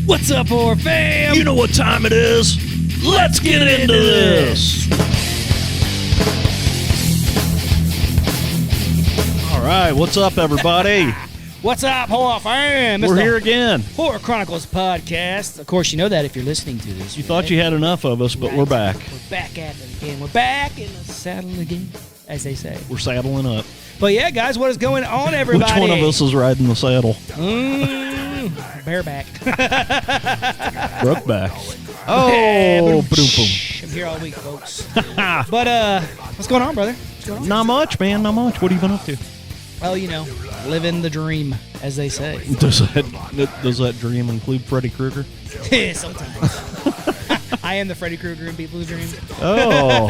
What's up, horror fam? You know what time it is. Let's get into this. All right, what's up, everybody? What's up, horror fam? We're here again. Horror Chronicles podcast. Of course, you know that if you're listening to this. You thought you had enough of us, but we're back. We're back at it again. We're back in the saddle again, as they say. We're saddling up. But yeah, guys, what is going on, everybody? Which one of us is riding the saddle? Bareback. Brokeback. Oh, boom, boom. I'm here all week, folks. But what's going on, brother? What's going on? Not much, man. Not much. What have you been up to? Well, you know, living the dream, as they say. Does that dream include Freddy Krueger? Sometimes. I am the Freddy Krueger in people's dreams. Oh.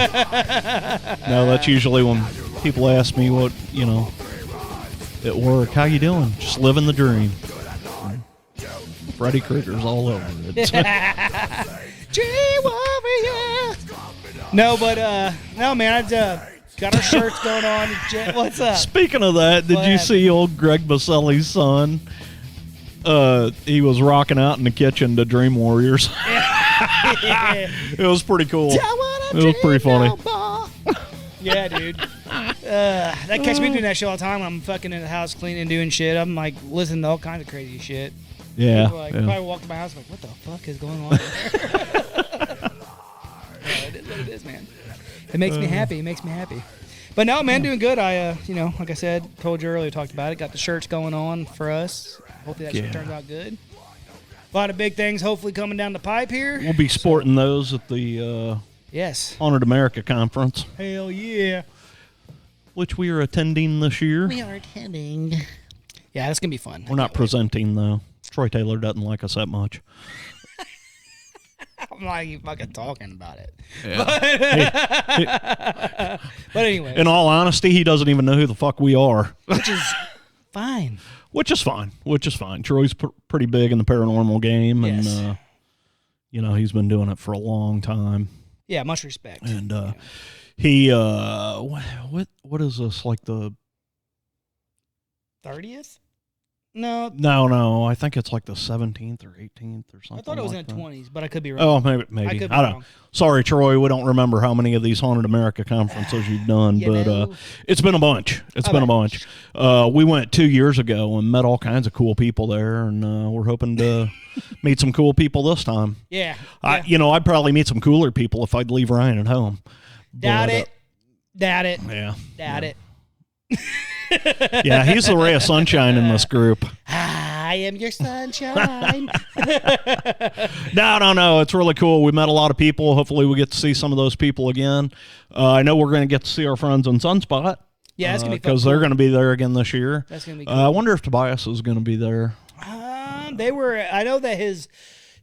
No, that's usually when people ask me what, you know, at work, how you doing? Just living the dream. Freddy Krueger's all over it. Dream warrior. No, but no, man, I got our shirts going on. What's up? Speaking of that, did you see old Greg Baselli's son? He was rocking out in the kitchen to Dream Warriors. It was pretty cool. It was pretty funny. Yeah, dude. That catch me doing that shit all the time when I'm fucking in the house cleaning and doing shit. I'm like listening to all kinds of crazy shit. Yeah. People probably walk to my house like, what the fuck is going on there? It is what it is, man. It makes me happy. It makes me happy. But no, man, doing good. I, you know, like I said, told you earlier, talked about it. Got the shirts going on for us. Hopefully that shit turns out good. A lot of big things hopefully coming down the pipe here. We'll be sporting those at the Honored America Conference. Hell yeah. Which we are attending this year. We are attending. Yeah, that's going to be fun. We're not presenting, though. Troy Taylor doesn't like us that much. I'm not even fucking talking about it. Yeah. But anyway. In all honesty, he doesn't even know who the fuck we are. Which is fine. Which is fine. Troy's pretty big in the paranormal game, and yes. You know, he's been doing it for a long time. Yeah, much respect. And he what is this, like the 30th? No, I think it's like the 17th or 18th or something. I thought it was like in the 20s, but I could be wrong. Oh, maybe. I could be I don't. wrong. Sorry, Troy. We don't remember how many of these Haunted America conferences you've done, but it's been a bunch. It's been a bunch. We went 2 years ago and met all kinds of cool people there, and we're hoping to meet some cool people this time. Yeah. I'd probably meet some cooler people if I'd leave Ryan at home. Doubt it. Yeah. Doubt it. Yeah, he's the ray of sunshine in this group. I am your sunshine. No. It's really cool. We met a lot of people. Hopefully we get to see some of those people again. I know we're going to get to see our friends in Sunspot. Yeah, that's going to be fun. Because they're going to be there again this year. That's going to be cool. I wonder if Tobias is going to be there. They were. I know that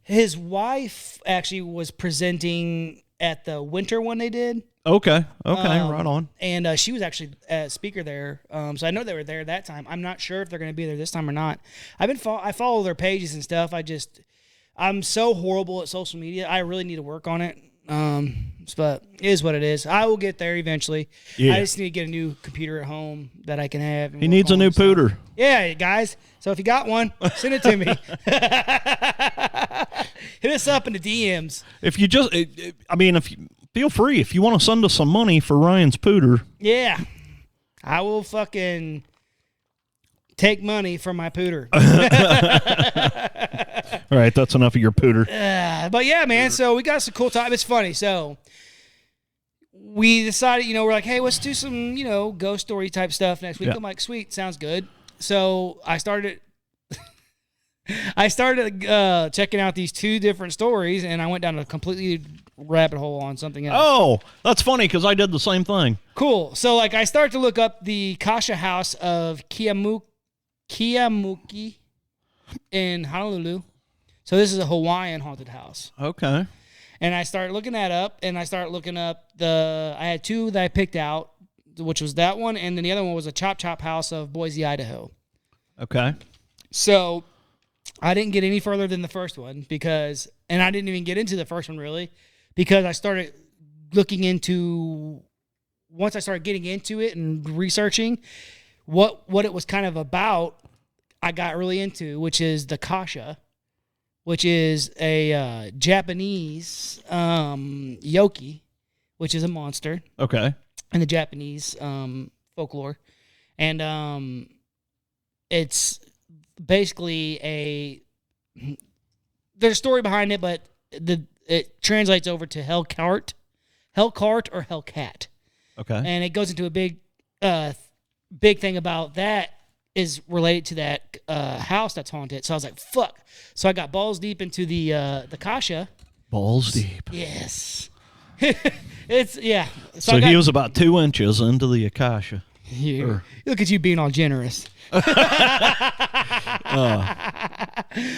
his wife actually was presenting at the winter one they did. Okay, right on. And she was actually a speaker there, so I know they were there that time. I'm not sure if they're going to be there this time or not. I follow their pages and stuff. I'm so horrible at social media. I really need to work on it. But it is what it is. I will get there eventually. Yeah. I just need to get a new computer at home that I can have. He needs a new pooter. Yeah, guys. So if you got one, send it to me. Hit us up in the DMs. If you just, feel free if you want to send us some money for Ryan's pooter. Yeah, I will fucking take money from my pooter. All right, that's enough of your pooter. But yeah, man, so we got some cool time. It's funny. So we decided, we're like, hey, let's do some, ghost story type stuff next week. Yeah. I'm like, sweet, sounds good. So I started checking out these two different stories, and I went down a completely rabbit hole on something else. Oh, that's funny because I did the same thing. Cool. So I started to look up the Kasha House of Kiamuki in Honolulu. So this is a Hawaiian haunted house. Okay. And I started looking that up, and I started looking up I had two that I picked out, which was that one, and then the other one was a Chop Chop House of Boise, Idaho. Okay. So I didn't get any further than the first one and I didn't even get into the first one really, because I started looking into once I started getting into it and researching what it was kind of about, I got really into, which is the Kasha, which is a Japanese yoki, which is a monster. Okay. In the Japanese folklore. And it's basically there's a story behind it, but it translates over to Hellcart or Hellcat. Okay. And it goes into a big thing about that is related to that house that's haunted. So I was like, fuck. So I got balls deep into the Kasha. Balls deep. Yes. It's, yeah. So he was about 2 inches into the Akasha. Look at you being all generous.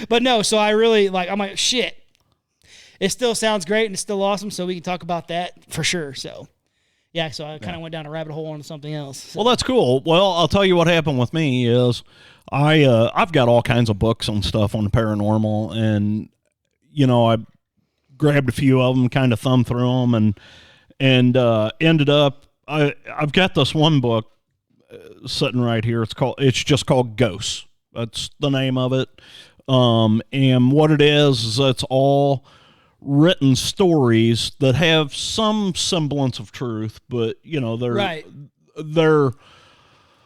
But no, so I really, I'm like, shit. It still sounds great and it's still awesome, so we can talk about that for sure. So, yeah, so I kind of went down a rabbit hole onto something else. So. Well, that's cool. Well, I'll tell you what happened with me is I've got all kinds of books and stuff on the paranormal, and, I grabbed a few of them, kind of thumbed through them, and ended up, I've got this one book sitting right here. It's just called Ghosts. That's the name of it. And what it is it's all written stories that have some semblance of truth, but they're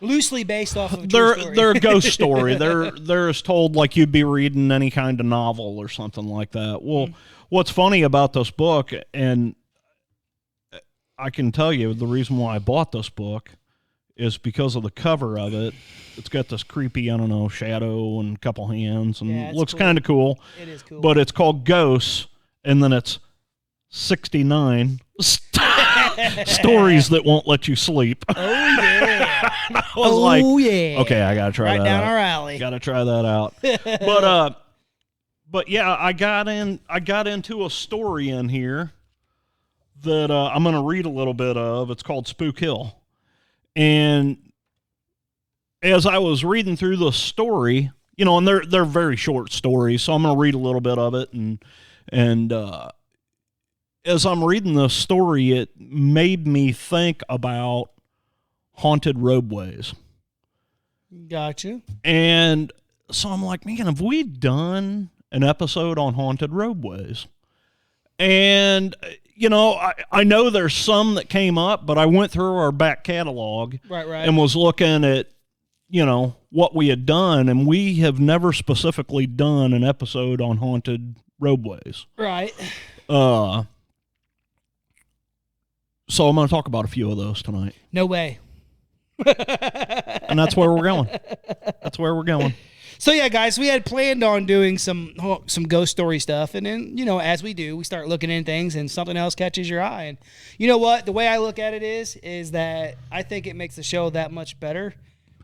loosely based off of a true story. They're a ghost story. They're as told like you'd be reading any kind of novel or something like that. Well, what's funny about this book, and I can tell you the reason why I bought this book is because of the cover of it. It's got this creepy, shadow and a couple hands, and it looks kind of cool. It is cool. But it's called Ghosts, and then it's 69 stories that won't let you sleep. Oh, yeah. I was yeah. Okay, I got to try that out. Right down our alley. Got to try that out. But yeah, I got into a story in here that I'm going to read a little bit of. It's called Spook Hill. And as I was reading through the story, and they're very short stories, so I'm going to read a little bit of it. And as I'm reading this story, it made me think about haunted roadways. Gotcha. And so I'm like, man, have we done an episode on haunted roadways? And I know there's some that came up, but I went through our back catalog and was looking at, what we had done, and we have never specifically done an episode on haunted roadways. Right. So I'm going to talk about a few of those tonight. No way. And that's where we're going. That's where we're going. So yeah, guys, we had planned on doing some ghost story stuff, and then as we do, we start looking in things, and something else catches your eye. And you know what? The way I look at it is that I think it makes the show that much better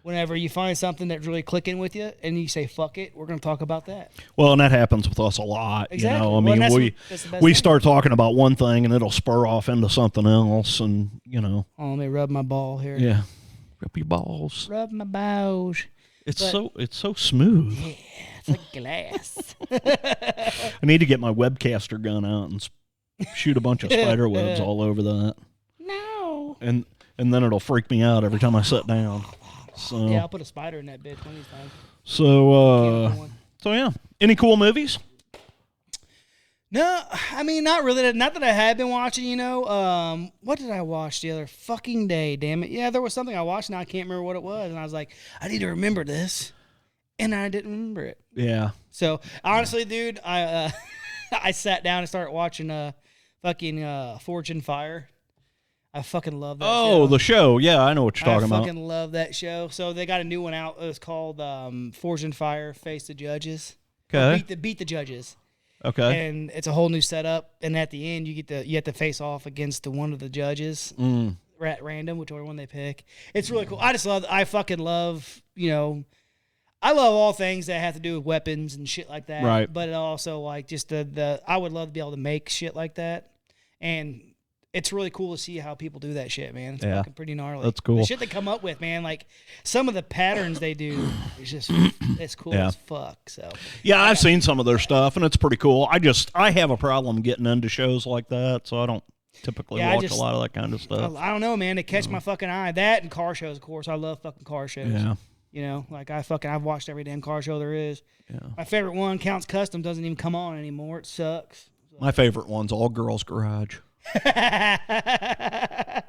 whenever you find something that's really clicking with you, and you say, "Fuck it, we're going to talk about that." Well, and that happens with us a lot. Exactly. I mean, we start talking about one thing, and it'll spur off into something else, and Oh, let me rub my ball here. Yeah, rub your balls. Rub my balls. It's so smooth. Yeah, it's like glass. I need to get my webcaster gun out and shoot a bunch of spider webs all over that. No. And then it'll freak me out every time I sit down. So yeah, I'll put a spider in that bitch one of these times. So yeah. Any cool movies? No, I mean, not really. Not that I had been watching, What did I watch the other fucking day, damn it? Yeah, there was something I watched, and I can't remember what it was. And I was like, I need to remember this. And I didn't remember it. Yeah. So, honestly, dude, I sat down and started watching fucking Forge and Fire. I fucking love that show. Oh, the show. Yeah, I know what you're talking about. I fucking love that show. So, they got a new one out. It was called Forge and Fire, Face the Judges. Okay. Beat the Judges. Okay. And it's a whole new setup, and at the end you have to face off against one of the judges at random, whichever one they pick. It's really cool. I fucking love, I love all things that have to do with weapons and shit like that. Right. But it also like just I would love to be able to make shit like that, and it's really cool to see how people do that shit, man. It's fucking pretty gnarly. That's cool. The shit they come up with, man, like some of the patterns they do is just it's cool as fuck. So yeah, I've seen some of their stuff and it's pretty cool. I have a problem getting into shows like that, so I don't. typically watch a lot of that kind of stuff. I don't know, man. They catch my fucking eye. That and car shows, of course. I love fucking car shows. Yeah. You know, like I've watched every damn car show there is. Yeah. My favorite one, Counts Custom, doesn't even come on anymore. It sucks. So. My favorite one's All Girls Garage.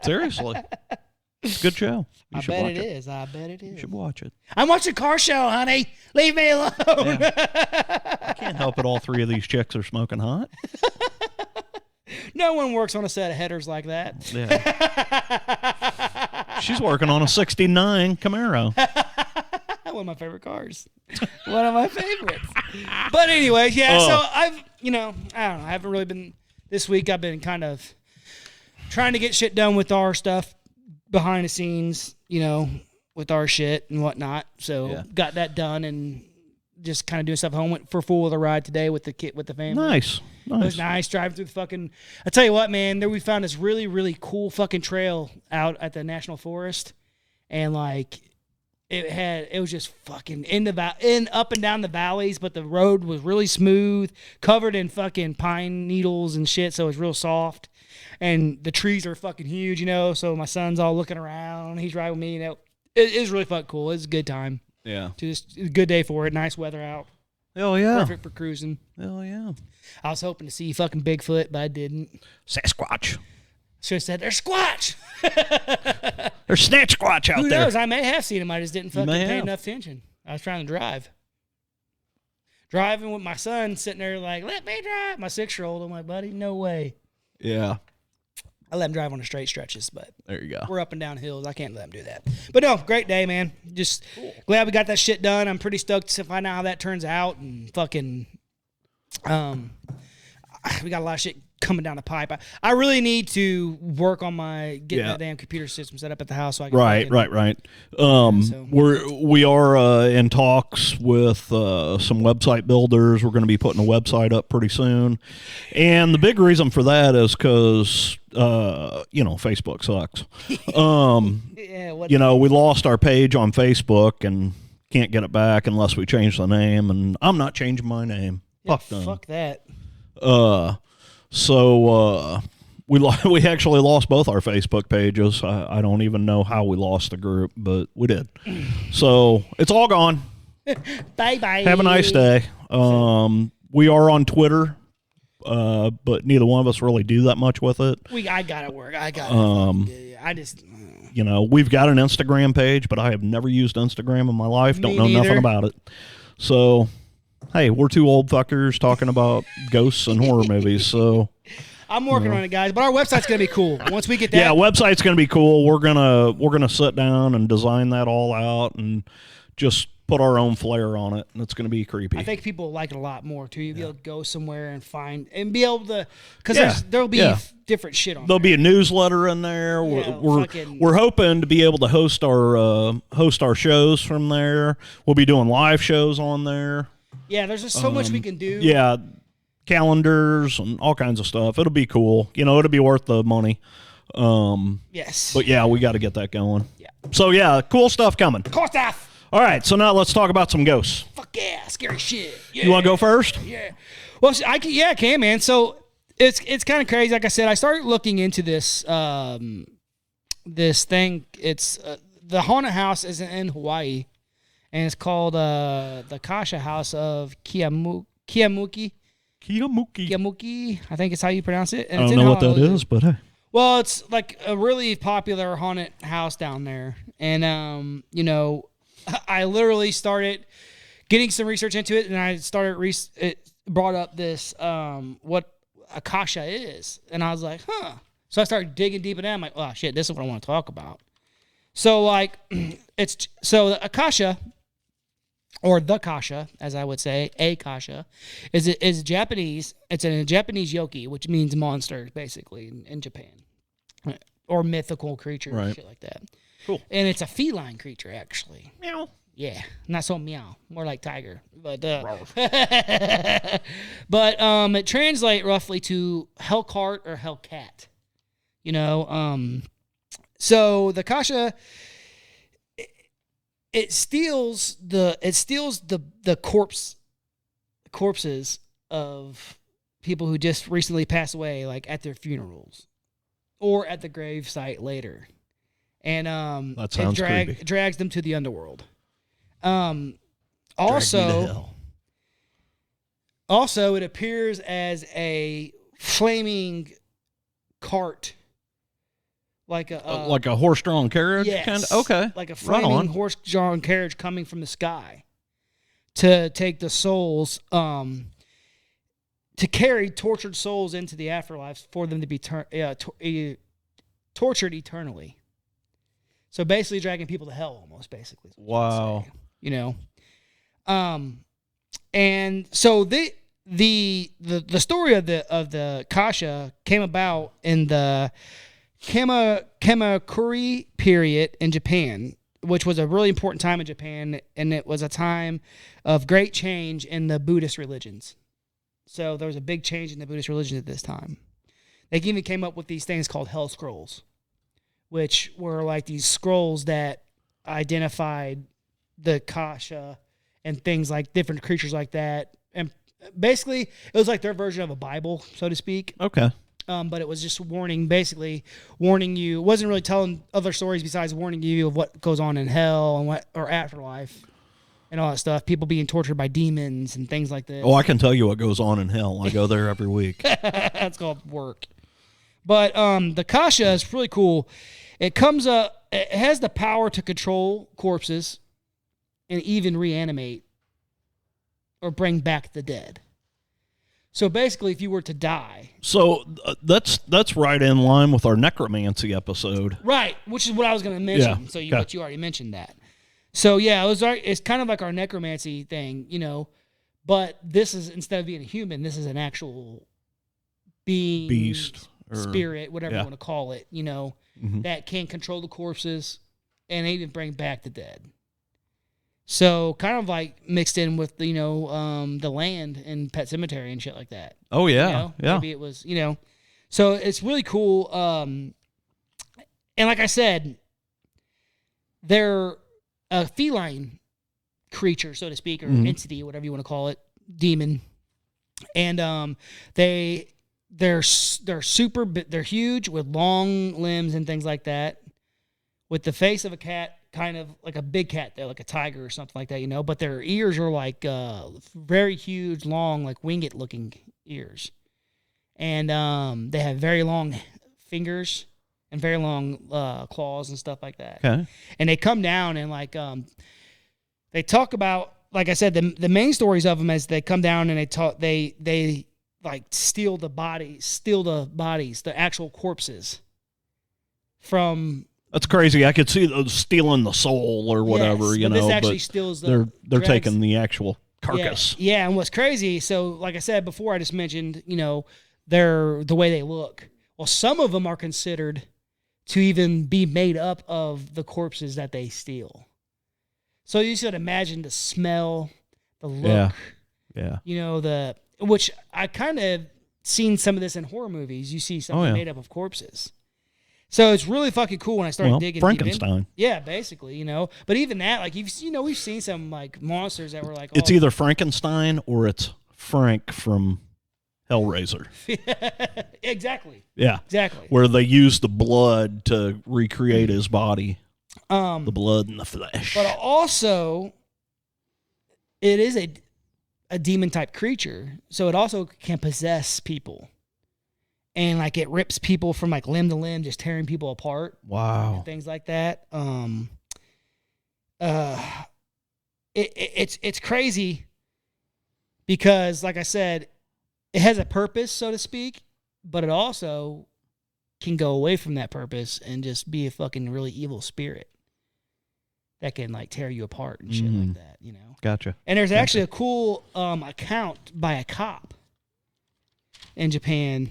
Seriously. It's a good show. I bet it is. You should watch it. I'm watching a car show, honey. Leave me alone. Yeah. I can't help it. All three of these chicks are smoking hot. No one works on a set of headers like that. Yeah. She's working on a 69 Camaro. One of my favorite cars. One of my favorites. But anyway, yeah, so I don't know. I haven't really been, this week I've been kind of trying to get shit done with our stuff behind the scenes, you know, with our shit and whatnot. So got that done and just kind of doing stuff at home. Went for full of the ride today with the kid, with the family. Nice. It was nice driving through the fucking, I tell you what, man, there we found this really, really cool fucking trail out at the National Forest. And like, it was just fucking up and down the valleys, but the road was really smooth, covered in fucking pine needles and shit, so it was real soft. And the trees are fucking huge, you know, so my son's all looking around. He's riding with me, you know. It is really fucking cool. It's a good time. Yeah. Just a good day for it. Nice weather out. Hell yeah. Perfect for cruising. Hell yeah. I was hoping to see fucking Bigfoot, but I didn't. Sasquatch. Should have said, there's Squatch. There's Snatch Squatch out there. Who there. knows? I may have seen him. I just didn't fucking pay enough attention. I was trying to drive. Driving with my son sitting there like, let me drive. My 6-year-old. I'm like, buddy, no way. Yeah. I let him drive on the straight stretches, but there you go. We're up and down hills. I can't let him do that. But no, great day, man. Just glad we got that shit done. I'm pretty stoked to find out how that turns out. And fucking, we got a lot of shit coming down the pipe. I really need to work on my getting that damn computer system set up at the house. So I can right. We are in talks with some website builders. We're going to be putting a website up pretty soon, and the big reason for that is because Facebook sucks. We lost our page on Facebook and can't get it back unless we change the name, and I'm not changing my name. Fuck that. So we actually lost both our Facebook pages. I don't even know how we lost the group, but we did. So it's all gone. Bye. Have a nice day. We are on Twitter, but neither one of us really do that much with it. I got it work. I got it. I just... we've got an Instagram page, but I have never used Instagram in my life. Don't know nothing about it. So... hey, we're two old fuckers talking about ghosts and horror movies, so... I'm working on it, guys, but our website's going to be cool. Once we get that... Yeah, website's going to be cool. We're gonna sit down and design that all out and just put our own flair on it, and it's going to be creepy. I think people will like it a lot more, too. You'll be able to go somewhere and find... and be able to... because there'll be different shit on There'll be a newsletter in there. We're hoping to be able to host our shows from there. We'll be doing live shows on there. Yeah, there's just so much we can do. Yeah, calendars and all kinds of stuff. It'll be cool. It'll be worth the money. Yes. But yeah, we got to get that going. Yeah. So yeah, cool stuff coming. Cool stuff. All right, so now let's talk about some ghosts. Fuck yeah, scary shit. Yeah. You want to go first? Yeah. Well, I can, man. So it's kind of crazy. Like I said, I started looking into this this thing. It's the haunted house is in Hawaii. And it's called the Kasha House of Kiamuki. I think it's how you pronounce it. And I don't know what that is, but hey. Well, it's like a really popular haunted house down there. And, I literally started getting some research into it, and I started, it brought up this, what Akasha is. And I was like, huh. So I started digging deep in that. I'm like, oh, shit, this is what I want to talk about. So, like, the Akasha... or the Kasha, as I would say, a Kasha, is Japanese. It's a Japanese yoki, which means monster, basically, in Japan. Or mythical creature and shit like that. Cool. And it's a feline creature, actually. Meow. Yeah, not so meow. More like tiger. But it translates roughly to hellcart or hellcat. So the Kasha... It steals the corpses of people who just recently passed away, like at their funerals. or at the grave site later. And that sounds creepy. Drags them to the underworld. Also, it appears as a flaming cart, like a horse-drawn carriage. Yes, kind of. Okay, like a flaming horse-drawn carriage coming from the sky to take the souls, to carry tortured souls into the afterlife for them to be tortured eternally. So basically, dragging people to hell, almost basically. Wow. And so the story of the Kasha came about in the Kamakuri period in Japan, which was a really important time in Japan, and it was a time of great change in the Buddhist religions. So there was a big change in the Buddhist religion at this time. They even came up with these things called hell scrolls, which were like these scrolls that identified the Kasha and things like different creatures like that. And basically, it was like their version of a Bible, so to speak. Okay. But it was just warning you. It wasn't really telling other stories besides warning you of what goes on in hell and or afterlife and all that stuff. People being tortured by demons and things like that. Oh, I can tell you what goes on in hell. I go there every week. That's called work. But the Kasha is really cool. It comes up. It has the power to control corpses and even reanimate or bring back the dead. So basically, if you were to die... So that's right in line with our necromancy episode. Right, which is what I was going to mention. Yeah. So but you already mentioned that. So yeah, it's kind of like our necromancy thing, but this is, instead of being a human, this is an actual being... Beast. Spirit, whatever you want to call it, that can control the corpses and even bring back the dead. So kind of like mixed in with the land and Pet Cemetery and shit like that. Oh yeah, yeah. Maybe it was so it's really cool. And like I said, they're a feline creature, so to speak, or entity, whatever you want to call it, demon, and they're huge with long limbs and things like that, with the face of a cat, kind of like a big cat there, like a tiger or something like that, but their ears are like very huge, long, like winged looking ears. And they have very long fingers and very long claws and stuff like that. Okay. And they come down and they talk about, like I said, the main stories of them is they come down and they steal the bodies, the actual corpses from... That's crazy. I could see those stealing the soul or whatever, yes, this actually steals they're taking the actual carcass. Yeah, and what's crazy, so like I said before, I just mentioned, they're the way they look. Well, some of them are considered to even be made up of the corpses that they steal. So you should imagine the smell, the look, which I kind of seen some of this in horror movies. You see something made up of corpses. So it's really fucking cool when I started digging Frankenstein. Yeah, basically, But even that, like, we've seen some, like, monsters that were like... It's either Frankenstein or it's Frank from Hellraiser. Exactly. Yeah. Exactly. Where they use the blood to recreate his body. The blood and the flesh. But also, it is a demon-type creature, so it also can possess people. And like it rips people from like limb to limb, just tearing people apart. Wow. And things like that. It's crazy because, like I said, it has a purpose, so to speak, but it also can go away from that purpose and just be a fucking really evil spirit that can like tear you apart and shit like that, Gotcha. And there's actually a cool account by a cop in Japan.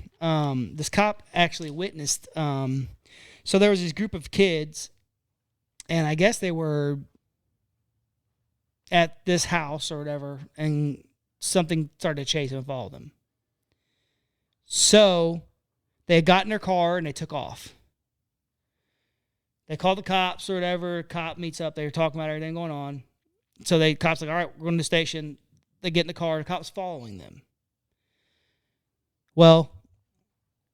This cop actually witnessed, so there was this group of kids, and I guess they were at this house or whatever, and something started to chase them and follow them. So they got in their car and they took off. They called the cops or whatever. Cop meets up. They were talking about everything going on. So cops like, all right, we're going to the station. They get in the car. The cop's following them. Well,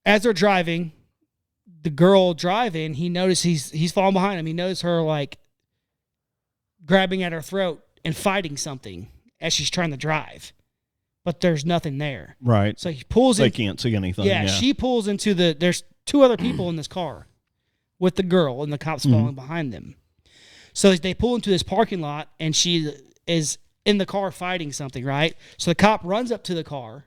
as they're driving, the girl driving, he noticed he's falling behind him. He noticed her like grabbing at her throat and fighting something as she's trying to drive, but there's nothing there. Right. So he pulls in. They can't see anything. Yeah, she pulls into there's two other people in this car with the girl and the cops following behind them. So they pull into this parking lot and she is in the car fighting something, right? So the cop runs up to the car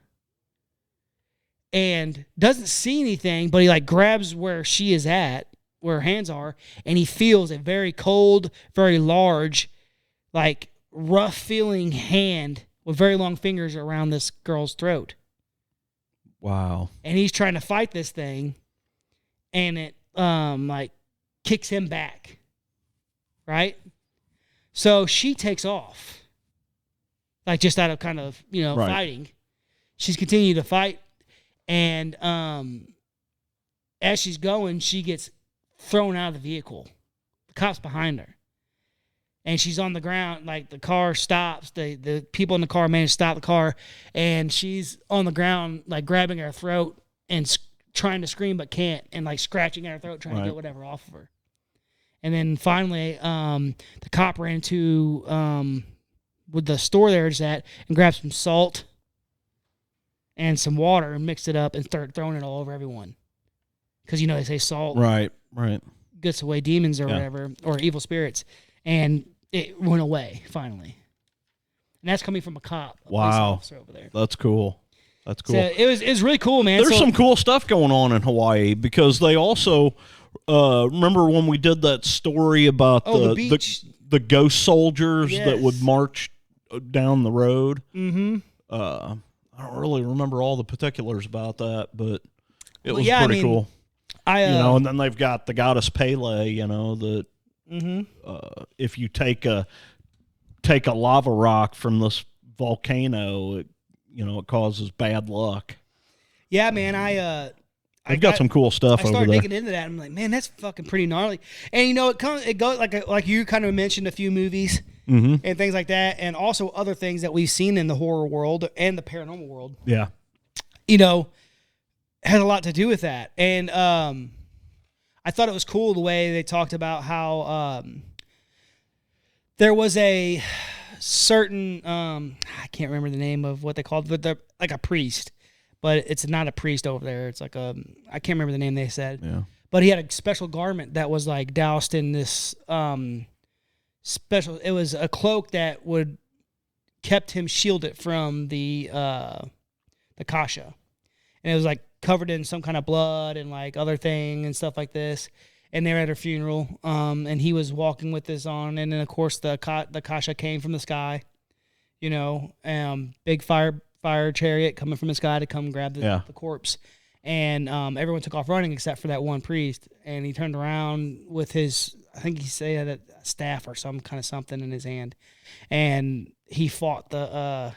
and doesn't see anything, but he like grabs where she is at, where her hands are, and he feels a very cold, very large, like rough feeling hand with very long fingers around this girl's throat. Wow. And he's trying to fight this thing, and it like kicks him back. Right? So she takes off. Like just out of kind of, fighting. She's continuing to fight, and as she's going, she gets thrown out of the vehicle. The cop's behind her. And she's on the ground, like the car stops. The people in the car manage to stop the car, and she's on the ground, like grabbing her throat and trying to scream but can't, and like scratching at her throat, trying to get whatever off of her. And then finally, the cop ran to with the store there it's at and grabbed some salt and some water and mixed it up and started throwing it all over everyone. Because they say salt gets away demons or whatever, or evil spirits. And it went away, finally. And that's coming from a cop. A police officer over there. That's cool. That's cool. So it was really cool, man. There's some cool stuff going on in Hawaii because they also remember when we did that story about the ghost soldiers that would march down the road. Mm-hmm. I don't really remember all the particulars about that, but it was pretty cool. And then they've got the goddess Pele. That if you take a lava rock from this volcano, it causes bad luck. Yeah, man. They've got some cool stuff over there. I started digging into that. I'm like, man, that's fucking pretty gnarly. And it goes like you kind of mentioned a few movies and things like that, and also other things that we've seen in the horror world and the paranormal world. Yeah, has a lot to do with that. And I thought it was cool the way they talked about how there was a certain I can't remember the name of what they called, but they're like a priest. But it's not a priest over there. It's like I can't remember the name they said. Yeah. But he had a special garment that was like doused in this special. It was a cloak that kept him shielded from the kasha, and it was like covered in some kind of blood and like other thing and stuff like this. And they were at her funeral, and he was walking with this on, and then of course the kasha came from the sky, big fire chariot coming from the sky to come grab the corpse. And everyone took off running except for that one priest. And he turned around with his, I think he said a staff or some kind of something in his hand. And he fought the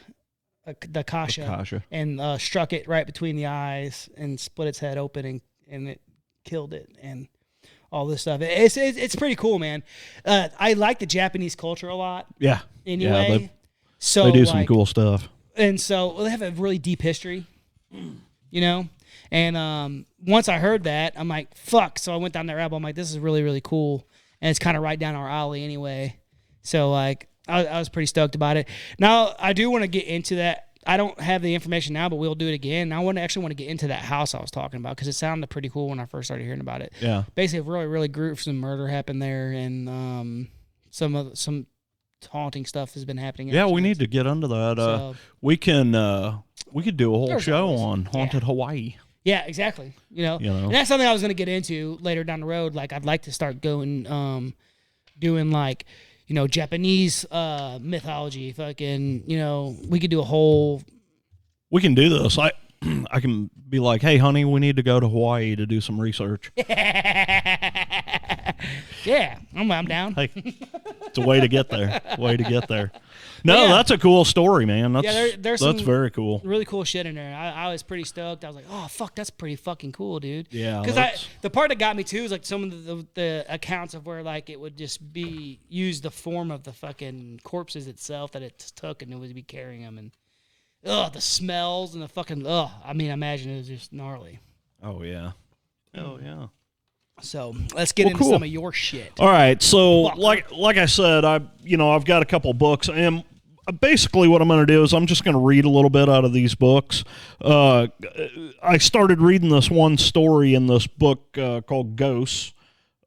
kasha and struck it right between the eyes and split its head open and it killed it and all this stuff. It's pretty cool, man. I like the Japanese culture a lot. Yeah. Anyway. Yeah, they do some cool stuff. And so they have a really deep history, And once I heard that, I'm like, fuck. So I went down that rabbit hole. I'm like, this is really, really cool. And it's kind of right down our alley anyway. So, like, I was pretty stoked about it. Now, I do want to get into that. I don't have the information now, but we'll do it again. I actually want to get into that house I was talking about because it sounded pretty cool when I first started hearing about it. Yeah. Basically, a really, really gruesome murder happened there, and some haunting stuff has been happening. Yeah, we need to get into that. We could do a whole show on haunted Hawaii. Yeah, exactly. And that's something I was going to get into later down the road. Like, I'd like to start going, doing like, Japanese mythology. Fucking, we could do a whole. We can do this. I can be like, hey, honey, we need to go to Hawaii to do some research. Yeah, I'm down. Hey, it's a way to get there. No, that's a cool story, man. That's very cool. Really cool shit in there. I was pretty stoked. I was like, oh, fuck, that's pretty fucking cool, dude. Yeah. Because the part that got me, too, is like some of the accounts of where, like, it would just use the form of the fucking corpses itself that it took, and it would be carrying them, and the smells and the fucking, I mean, I imagine it was just gnarly. Oh, yeah. Oh, yeah. So let's get into some of your shit. All right. So like I said, I've got a couple books, and basically what I'm going to do is I'm just going to read a little bit out of these books. I started reading this one story in this book called Ghosts.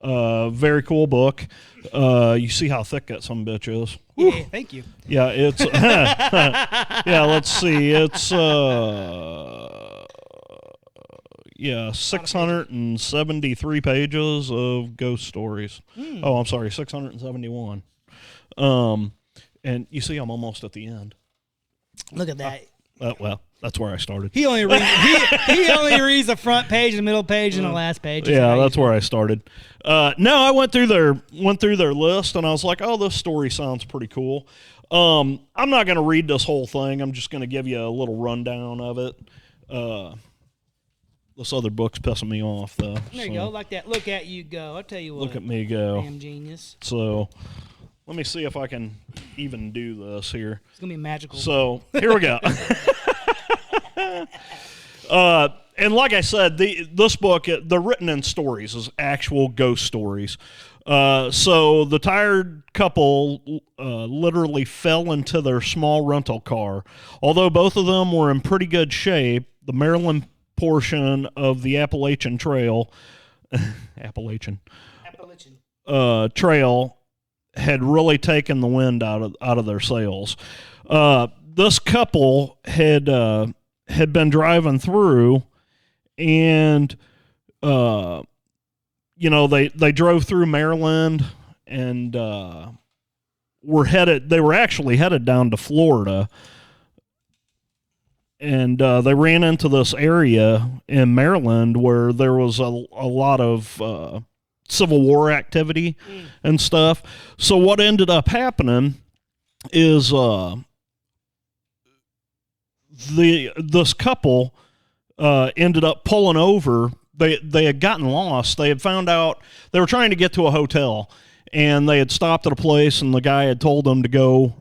Very cool book. You see how thick that some bitch is. Yeah, thank you. Yeah, it's yeah, let's see. It's 673 pages of ghost stories. Oh, I'm sorry, 671. And you see I'm almost at the end. Look at that. Well, that's where I started. He only reads he only reads the front page, the middle page, and the last page. Yeah, that's where I started. No, I went through their list, and I was like, oh, this story sounds pretty cool. I'm not going to read this whole thing. I'm just going to give you a little rundown of it. This other book's pissing me off, though. There you go, like that. Look at you go. I'll tell you what. Look at me go. Damn genius. So let me see if I can even do this here. It's going to be magical. So here we go. And like I said, this book, they're written in stories, is actual ghost stories. So the tired couple literally fell into their small rental car. Although both of them were in pretty good shape, the Maryland portion of the Appalachian Trail, Trail had really taken the wind out of their sails. This couple had been driving through, and they drove through Maryland, and they were actually headed down to Florida, and they ran into this area in Maryland where there was a lot of Civil War activity and stuff. So what ended up happening is this couple ended up pulling over. They had gotten lost. They had found out they were trying to get to a hotel, and they had stopped at a place, and the guy had told them to go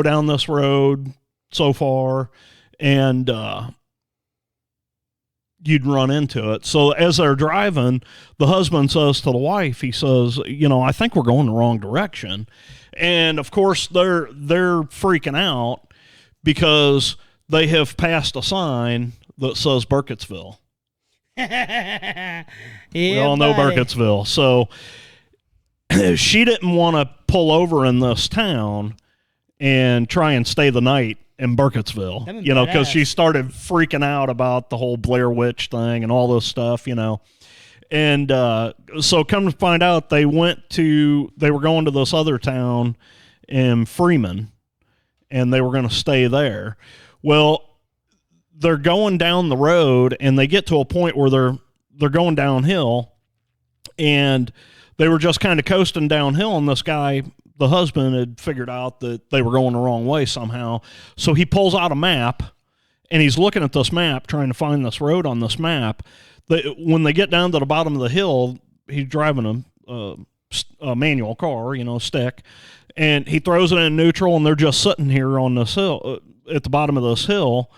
down this road so far, and you'd run into it. So as they're driving, the husband says to the wife, he says, I think we're going the wrong direction. And of course they're freaking out because they have passed a sign that says Burkittsville. Yeah, we all know Burkittsville. So she didn't want to pull over in this town and try and stay the night in Burkittsville, because she started freaking out about the whole Blair Witch thing and all this stuff, And so come to find out, they were going to this other town in Freeman, and they were going to stay there. Well, they're going down the road, and they get to a point where they're going downhill, and they were just kind of coasting downhill, and this guy, the husband, had figured out that they were going the wrong way somehow. So he pulls out a map, and he's looking at this map, trying to find this road on this map. When they get down to the bottom of the hill, he's driving a manual car, stick, and he throws it in neutral, and they're just sitting here on this hill, at the bottom of this hill,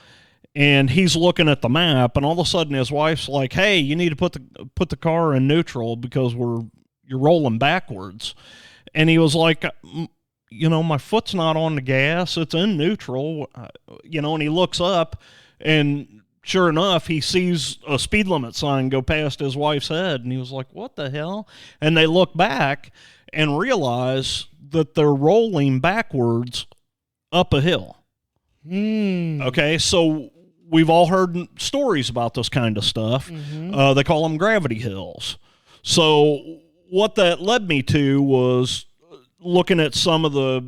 and he's looking at the map, and all of a sudden his wife's like, "Hey, you need to put the car in neutral because you're rolling backwards." And he was like, my foot's not on the gas. It's in neutral, and he looks up, and sure enough, he sees a speed limit sign go past his wife's head. And he was like, what the hell? And they look back and realize that they're rolling backwards up a hill. Okay, so we've all heard stories about this kind of stuff. Mm-hmm. They call them gravity hills. So what that led me to was looking at some of the,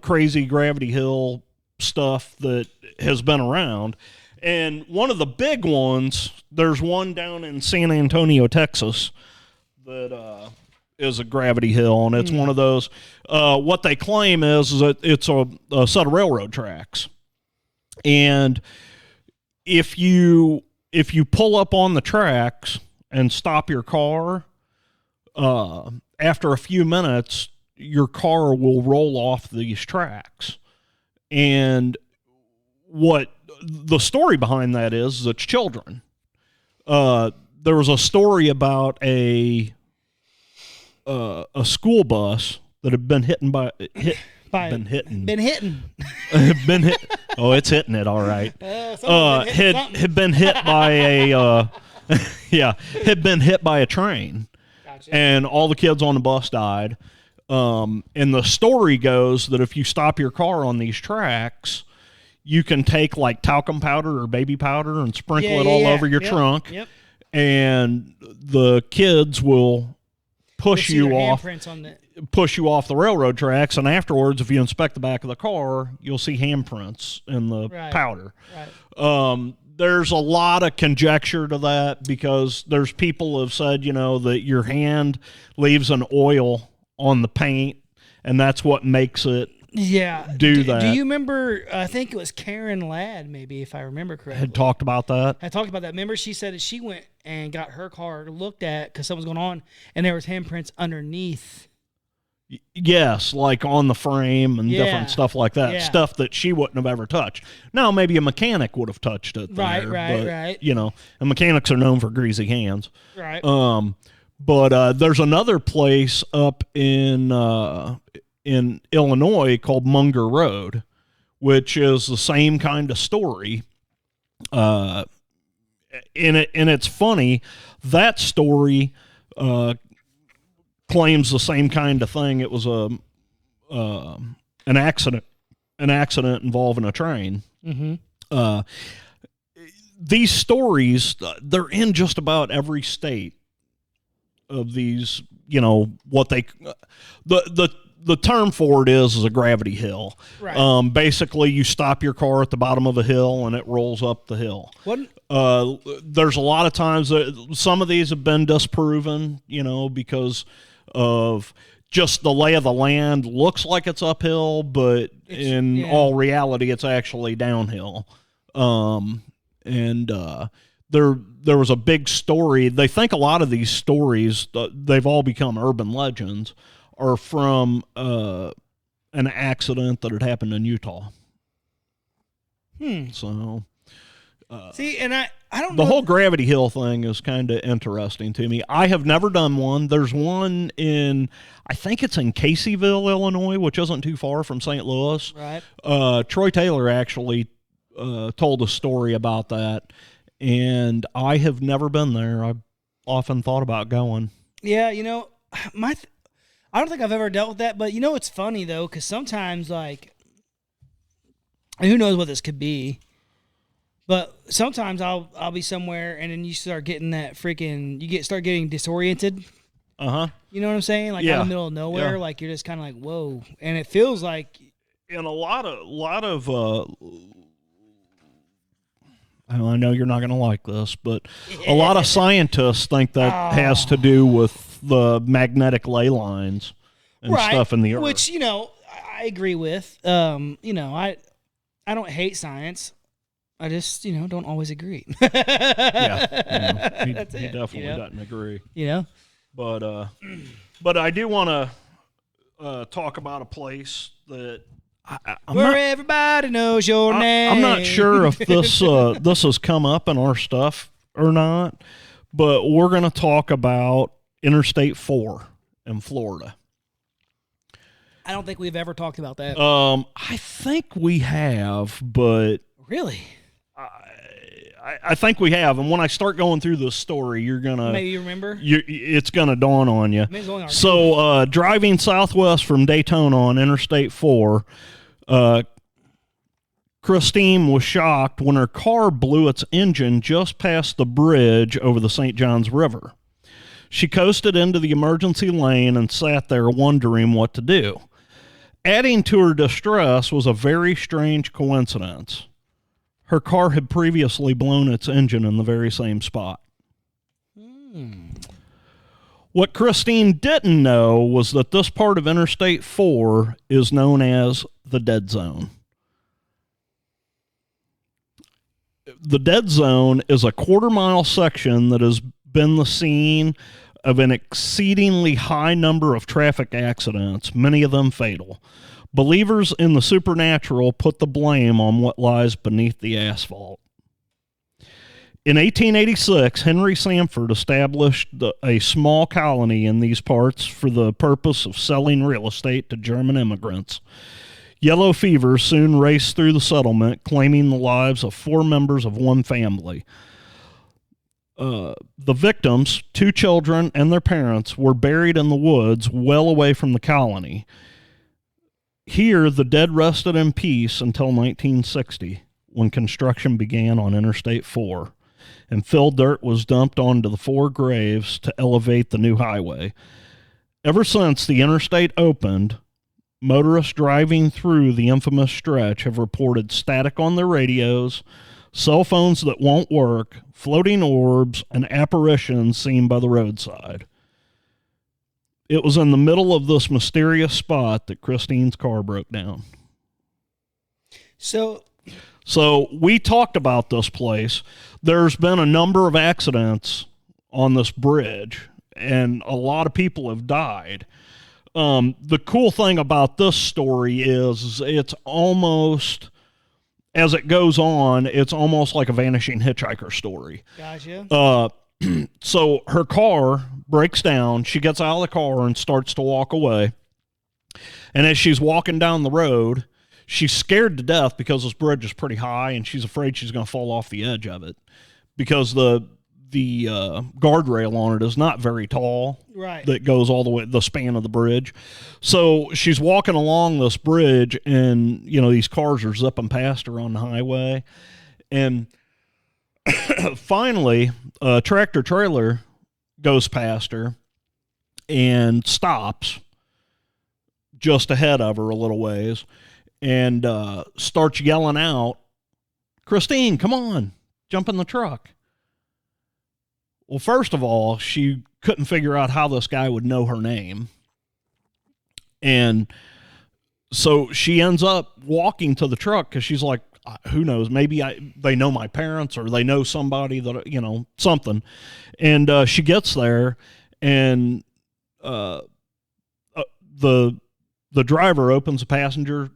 crazy gravity hill stuff that has been around. And one of the big ones, there's one down in San Antonio, Texas, that is a gravity hill. And it's one of those, what they claim is that it's a set of railroad tracks. And if you pull up on the tracks and stop your car, after a few minutes, your car will roll off these tracks. And what the story behind that is it's children. there was a story about a school bus that had been hit. Been hitting. Oh, it's hitting it all right. Had been hit by a had been hit by a train. Gotcha. And all the kids on the bus died. And the story goes that if you stop your car on these tracks, you can take like talcum powder or baby powder and sprinkle it all over your trunk. Yep. And the kids will push you off the railroad tracks, and afterwards, if you inspect the back of the car, you'll see handprints in the powder. Right. There's a lot of conjecture to that because there's people have said, that your hand leaves an oil on the paint, and that's what makes it do that. Do you remember, I think it was Karen Ladd, maybe, if I remember correctly. Had talked about that? Remember, she said that she went and got her car looked at because something was going on, and there was handprints underneath. Yes, like on the frame and different stuff like that. Yeah. Stuff that she wouldn't have ever touched. Now, maybe a mechanic would have touched it there. Right. And mechanics are known for greasy hands. Right. But there's another place up in Illinois called Munger Road, which is the same kind of story. And it's funny, that story claims the same kind of thing. It was an accident involving a train. Mm-hmm. These stories, they're in just about every state of these, what they the term for it is a gravity hill. Right. Basically, you stop your car at the bottom of a hill and it rolls up the hill. What? There's a lot of times that some of these have been disproven, because of just the lay of the land. Looks like it's uphill, but in all reality, it's actually downhill. There was a big story. They think a lot of these stories, they've all become urban legends, are from an accident that had happened in Utah. So, see, and I don't know. The know. whole Gravity Hill thing is kind of interesting to me. I have never done one. There's one I think it's in Caseyville, Illinois, which isn't too far from St. Louis. Right. Troy Taylor actually told a story about that, and I have never been there. I've often thought about going. Yeah, I don't think I've ever dealt with that, but it's funny though, because sometimes who knows what this could be, but sometimes I'll be somewhere and then you start getting that start getting disoriented. You know what I'm saying? Like out in the middle of nowhere, like you're just kind of like whoa, and it feels like. And a lot of I know you're not going to like this, but a lot of scientists think that has to do with the magnetic ley lines and stuff in the earth. Which, I agree with. I don't hate science. I just, don't always agree. He definitely doesn't agree. But I do want to talk about a place that everybody knows your name. I'm not sure if this has come up in our stuff or not, but we're going to talk about Interstate 4 in Florida. I don't think we've ever talked about that. I think we have, but really, I think we have. And when I start going through this story, you're gonna maybe you remember. It's gonna dawn on you. So, driving southwest from Daytona on Interstate 4. Christine was shocked when her car blew its engine just past the bridge over the St. Johns River. She coasted into the emergency lane and sat there wondering what to do. Adding to her distress was a very strange coincidence. Her car had previously blown its engine in the very same spot. What Christine didn't know was that this part of Interstate 4 is known as the Dead Zone. The Dead Zone is a quarter-mile section that has been the scene of an exceedingly high number of traffic accidents, many of them fatal. Believers in the supernatural put the blame on what lies beneath the asphalt. In 1886, Henry Sanford established a small colony in these parts for the purpose of selling real estate to German immigrants. Yellow fever soon raced through the settlement, claiming the lives of 4 members of one family. The victims, 2 children and their parents, were buried in the woods well away from the colony. Here, the dead rested in peace until 1960, when construction began on Interstate 4, and fill dirt was dumped onto the 4 graves to elevate the new highway. Ever since the interstate opened, motorists driving through the infamous stretch have reported static on their radios, cell phones that won't work, floating orbs, and apparitions seen by the roadside. It was in the middle of this mysterious spot that Christine's car broke down. So we talked about this place. There's been a number of accidents on this bridge, and a lot of people have died. The cool thing about this story is it's almost, as it goes on, it's almost like a vanishing hitchhiker story. Gotcha. So her car breaks down. She gets out of the car and starts to walk away. And as she's walking down the road, she's scared to death because this bridge is pretty high, and she's afraid she's going to fall off the edge of it because the guardrail on it is not very tall. Right. That goes all the way, the span of the bridge. So she's walking along this bridge, and, these cars are zipping past her on the highway. And finally, a tractor trailer goes past her and stops just ahead of her a little ways and starts yelling out, "Christine, come on, jump in the truck." Well, first of all, she couldn't figure out how this guy would know her name. And so she ends up walking to the truck because she's like, who knows, maybe they know my parents, or they know somebody that, something. And she gets there, and the driver opens the passenger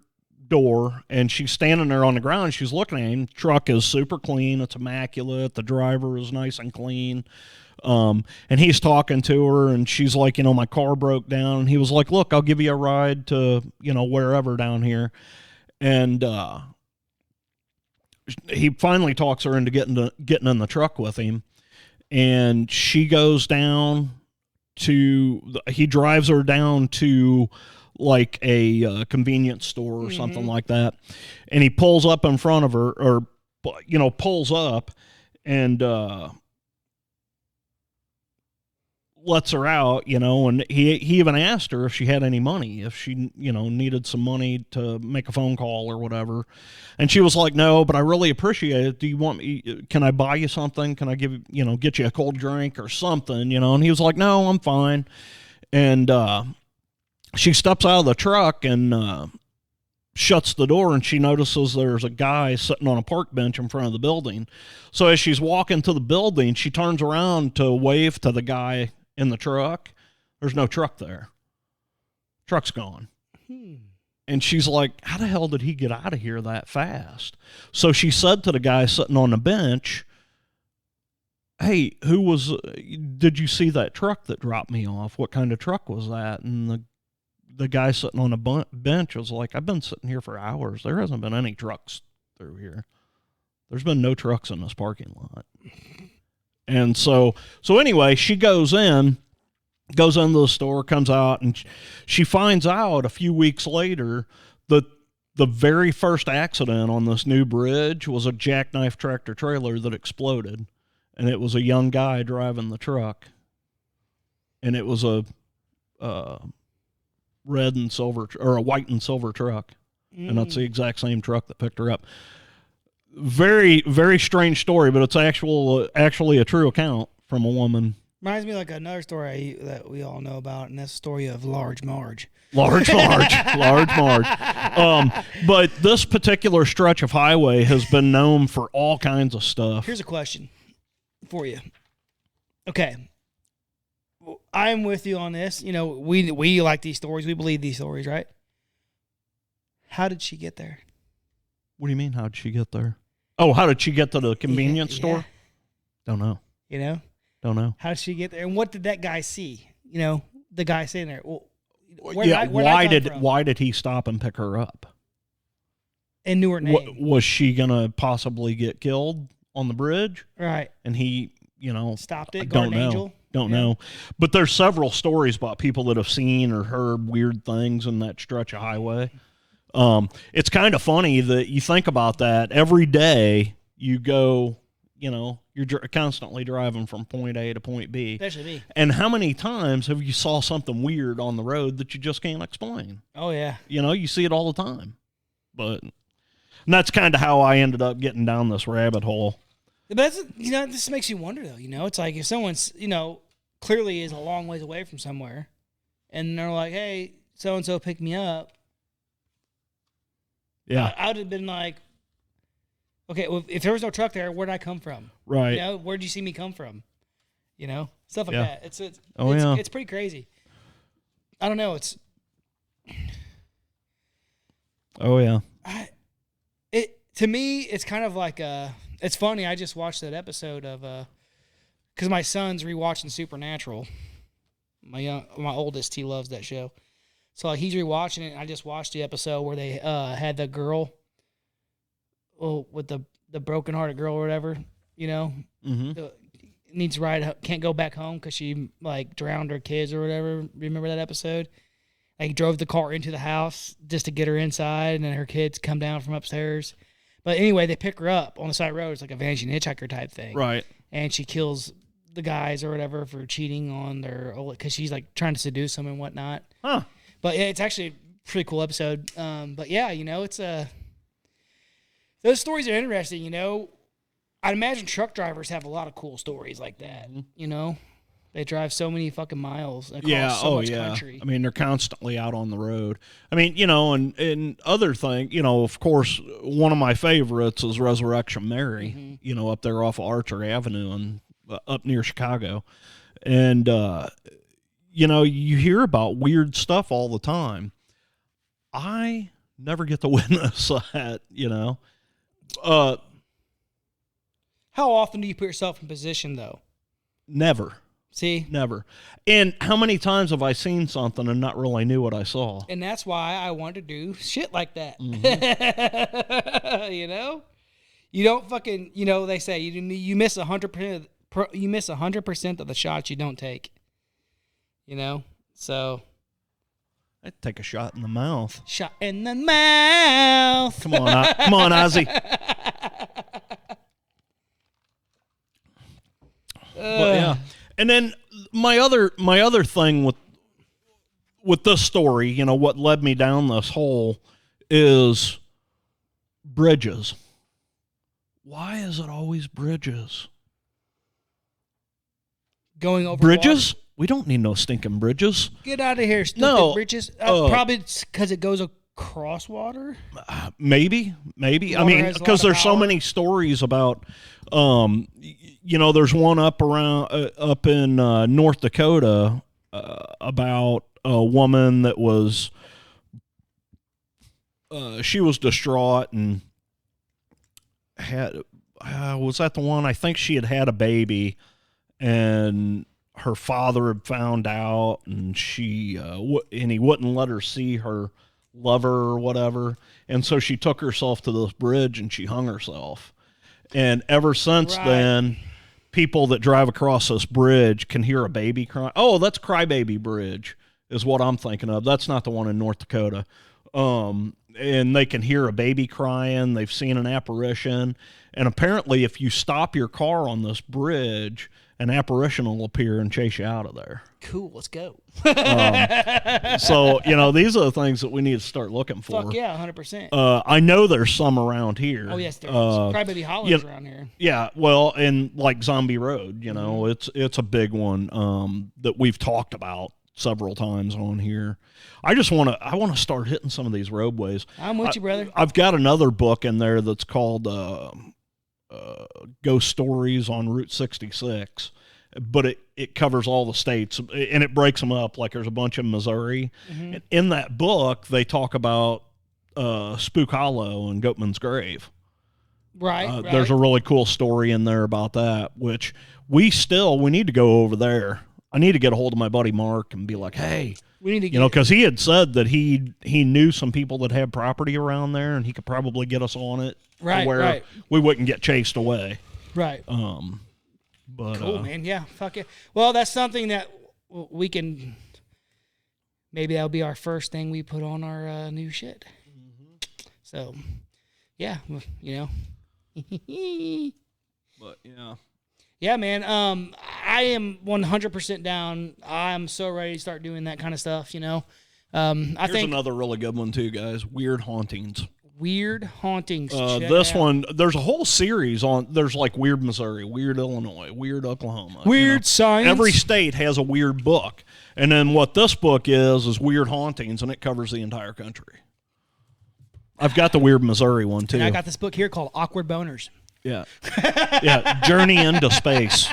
door, and she's standing there on the ground, and she's looking at him. The truck is super clean. It's immaculate. The driver is nice and clean. And he's talking to her, and she's like, my car broke down. And he was like, look, I'll give you a ride to, wherever down here. And he finally talks her into getting in the truck with him. And she goes down he drives her down to like a convenience store or something like that. And he pulls up in front of her, or, pulls up and lets her out, and he even asked her if she had any money, if she, needed some money to make a phone call or whatever. And she was like, no, but I really appreciate it. Do you want me, can I buy you something? Can I get you a cold drink or something, And he was like, no, I'm fine. And she steps out of the truck and shuts the door, and she notices there's a guy sitting on a park bench in front of the building. So as she's walking to the building, she turns around to wave to the guy in the truck. There's no truck there. Truck's gone. And she's like, how the hell did he get out of here that fast? So she said to the guy sitting on the bench, hey, did you see that truck that dropped me off? What kind of truck was that? And the guy sitting on a bench was like, I've been sitting here for hours. There hasn't been any trucks through here. There's been no trucks in this parking lot. And so anyway, she goes into the store, comes out, and she finds out a few weeks later that the very first accident on this new bridge was a jackknife tractor trailer that exploded. And it was a young guy driving the truck. And it was a red and silver, or a white and silver truck. And that's the exact same truck that picked her up. Very, very strange story, but it's actually a true account from a woman. Reminds me of like another story that we all know about, and that's the story of Large Marge. Large Marge. But this particular stretch of highway has been known for all kinds of stuff. Here's a question for you. Okay. I'm with you on this. We like these stories. We believe these stories, right? How did she get there? What do you mean, how did she get there? Oh, how did she get to the convenience store? Don't know. You know? Don't know. How did she get there? And what did that guy see? You know, the guy sitting there. Well, why did he stop and pick her up? And knew her name. Was she gonna possibly get killed on the bridge? Right. And he, stopped it. Don't know. Don't know. But there's several stories about people that have seen or heard weird things in that stretch of highway. It's kind of funny that you think about that every day. You go, you're constantly driving from point A to point B. Especially me. And how many times have you saw something weird on the road that you just can't explain? Oh yeah. You see it all the time. And that's kind of how I ended up getting down this rabbit hole. But that's, this makes you wonder though. It's like if someone's clearly is a long ways away from somewhere, and they're like, "Hey, so and so picked me up." Yeah, I would have been like, "Okay, well, if there was no truck there, where'd I come from? Right? Where'd you see me come from? Stuff like that. It's pretty crazy. I don't know. It's oh yeah. To me, it's kind of like it's funny. I just watched that episode of because my son's rewatching Supernatural. My oldest, he loves that show, so he's rewatching it. And I just watched the episode where they had the girl, with the broken-hearted girl or whatever, needs to ride, can't go back home because she drowned her kids or whatever. Remember that episode? He drove the car into the house just to get her inside, and then her kids come down from upstairs. But anyway, they pick her up on the side of the road. It's like a vanishing hitchhiker type thing. Right. And she kills the guys or whatever for cheating on their, because she's trying to seduce them and whatnot. Huh. But yeah, it's actually a pretty cool episode. But yeah, it's those stories are interesting, I'd imagine truck drivers have a lot of cool stories like that, They drive so many fucking miles across so much country. I mean, they're constantly out on the road. I mean, and other thing, of course, one of my favorites is Resurrection Mary, up there off of Archer Avenue and up near Chicago. And, you hear about weird stuff all the time. I never get to witness that, How often do you put yourself in position, though? Never. See? Never. And how many times have I seen something and not really knew what I saw? And that's why I want to do shit like that. Mm-hmm. You don't fucking, they say you miss 100%. You miss 100% of the shots you don't take. So I'd take a shot in the mouth. Shot in the mouth. Come on, Ozzy. But yeah. And then my other thing with this story, what led me down this hole is bridges. Why is it always bridges? Going over bridges? Water? We don't need no stinking bridges. Get out of here, stupid bridges. Probably because it goes across water. Maybe. Water, I mean, because there's so many stories about. There's one up in North Dakota about a woman that was she was distraught and had was that the one? I think she had a baby and her father had found out and he wouldn't let her see her lover or whatever, and so she took herself to this bridge and she hung herself. And ever since then, people that drive across this bridge can hear a baby crying. Oh, that's Crybaby Bridge is what I'm thinking of. That's not the one in North Dakota. And they can hear a baby crying. They've seen an apparition. And apparently if you stop your car on this bridge, an apparition will appear and chase you out of there. Cool, let's go. So, these are the things that we need to start looking for. Fuck yeah, 100%. I know there's some around here. Oh, yes, there is. Crybaby Hollow's around here. Yeah, well, and like Zombie Road, it's a big one that we've talked about several times on here. I want to start hitting some of these roadways. I'm with you, brother. I've got another book in there that's called Ghost Stories on Route 66, but it covers all the states and it breaks them up. Like there's a bunch in Missouri. Mm-hmm. And in that book, they talk about Spook Hollow and Goatman's Grave. Right. There's a really cool story in there about that, which we need to go over there. I need to get a hold of my buddy Mark and be like, hey, we need to get, because he had said that he knew some people that had property around there, and he could probably get us on it, where we wouldn't get chased away. Right. But cool, man. Yeah. Fuck it. Well, that's something that we can. Maybe that'll be our first thing we put on our new shit. Mm-hmm. So, yeah, you know. But yeah. Yeah, man. I am 100% down. I'm so ready to start doing that kind of stuff. You know. I think another really good one too, guys. Weird hauntings. Weird hauntings. This one, there's a whole series on. There's like Weird Missouri, Weird Illinois, Weird Oklahoma, Weird Science. Every state has a weird book, and then what this book is Weird Hauntings, and it covers the entire country. I've got the Weird Missouri one too. And I got this book here called Awkward Boners. Yeah, yeah. Journey into Space.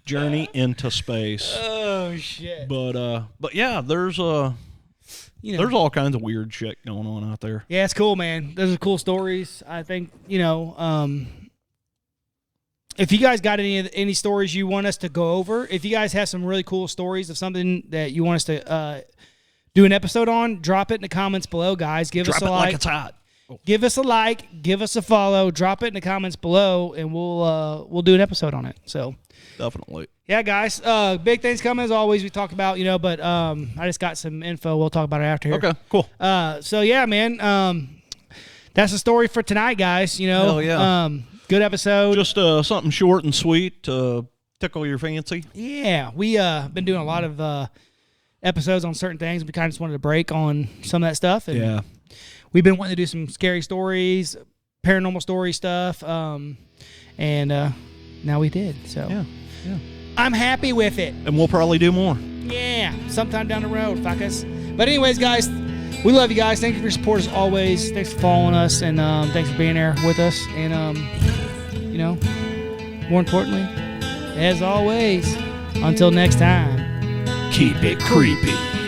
Journey into Space. Oh shit. But yeah, there's there's all kinds of weird shit going on out there. Yeah, it's cool, man. Those are cool stories. I think, if you guys got any stories you want us to go over, if you guys have some really cool stories of something that you want us to do an episode on, drop it in the comments below, guys. Give us a like. It's hot. Give us a like, give us a follow, drop it in the comments below, and we'll do an episode on it. So definitely. Yeah, guys. Big things coming as always. We talk about, but I just got some info. We'll talk about it after here. Okay, cool. So yeah, man. That's the story for tonight, guys. Hell yeah. Good episode. Just something short and sweet to tickle your fancy. Yeah, we been doing a lot of episodes on certain things. We kind of just wanted to break on some of that stuff. And yeah. We've been wanting to do some scary stories, paranormal story stuff, and now we did. So yeah. I'm happy with it. And we'll probably do more. Yeah, sometime down the road, fuckers. But anyways, guys, we love you guys. Thank you for your support as always. Thanks for following us, and thanks for being there with us. And, more importantly, as always, until next time, keep it creepy.